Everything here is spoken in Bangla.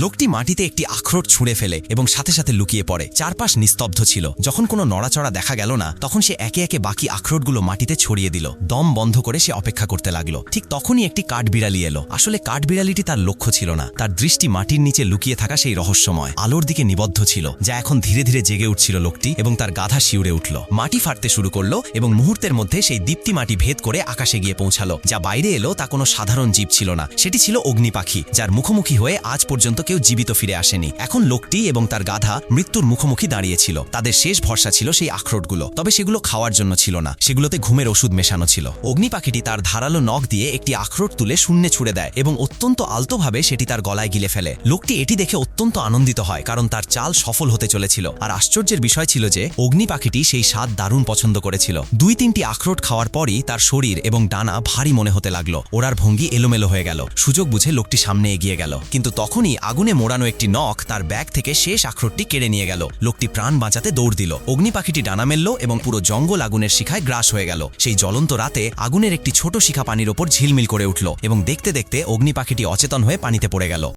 লোকটি মাটিতে একটি আখরোট ছুঁড়ে ফেলে এবং সাথে সাথে লুকিয়ে পড়ে। চারপাশ নিস্তব্ধ ছিল। যখন কোনো নড়াচড়া দেখা গেল না, তখন সে একে একে বাকি আখরোটগুলো মাটিতে ছড়িয়ে দিল। দম বন্ধ করে সে অপেক্ষা করতে লাগলো। ঠিক তখনই একটি কাঠবিড়ালি এলো। আসলে কাঠবিড়ালিটি তার লক্ষ্য ছিল না। তার দৃষ্টি মাটির নিচে লুকিয়ে থাকা সেই রহস্যময় আলোর দিকে নিবদ্ধ ছিল, যা এখন ধীরে ধীরে জেগে উঠছিল লোকটি, এবং তার গাধা শিউরে উঠল। মাটি ফাটতে শুরু করলো এবং মুহূর্তের মধ্যে সেই দীপ্তি মাটি ভেদ করে আকাশে গিয়ে পৌঁছালো। যা বাইরে এলো তা কোনো সাধারণ জীব ছিল না, সেটি ছিল অগ্নি পাখি, যার মুখোমুখি হয়ে আজ পর্যন্ত কেউ জীবিত ফিরে আসেনি। এখন লোকটি এবং তার গাধা মৃত্যুর মুখোমুখি দাঁড়িয়েছিল। তাদের শেষ ভরসা ছিল সেই আখরোটগুলো, তবে সেগুলো খাওয়ার জন্য ছিল না, সেগুলোতে ঘুমের ওষুধ মেশানো ছিল। অগ্নি পাখিটি তার ধারালো নখ দিয়ে একটি আখরোট তুলে শূন্যে ছুড়ে দেয় এবং অত্যন্ত আলতোভাবে সেটি তার গলায় গিলে ফেলে। লোকটি এটি দেখে অত্যন্ত আনন্দিত হয়, কারণ তার চাল সফল হতে চলেছিল। আর আশ্চর্যের বিষয় ছিল যে অগ্নি পাখিটি সেই স্বাদ দারুণ পছন্দ করেছিল। 2-3টি আখরোট খাওয়ার পরই তার শরীর এবং ডানা ভারী মনে হতে লাগলো। ওড়ার ভঙ্গি এলোমেলো হয়ে গেল। সুযোগ বুঝে লোকটি সামনে এগিয়ে গেল, কিন্তু তখনই আগুনে মোড়ানো একটি নখ তার ব্যাগ থেকে শেষ আখরোটটি কেড়ে নিয়ে গেল। লোকটি প্রাণ বাঁচাতে দৌড় দিল। অগ্নি পাখিটি ডানা মেলল এবং পুরো জঙ্গল আগুনের শিখায় গ্রাস হয়ে গেল। সেই জ্বলন্ত রাতে আগুনের একটি ছোট শিখা পানির ওপর ঝিলমিল করে উঠল এবং দেখতে দেখতে অগ্নি পাখিটি অচেতন হয়ে পানিতে পড়ে গেল।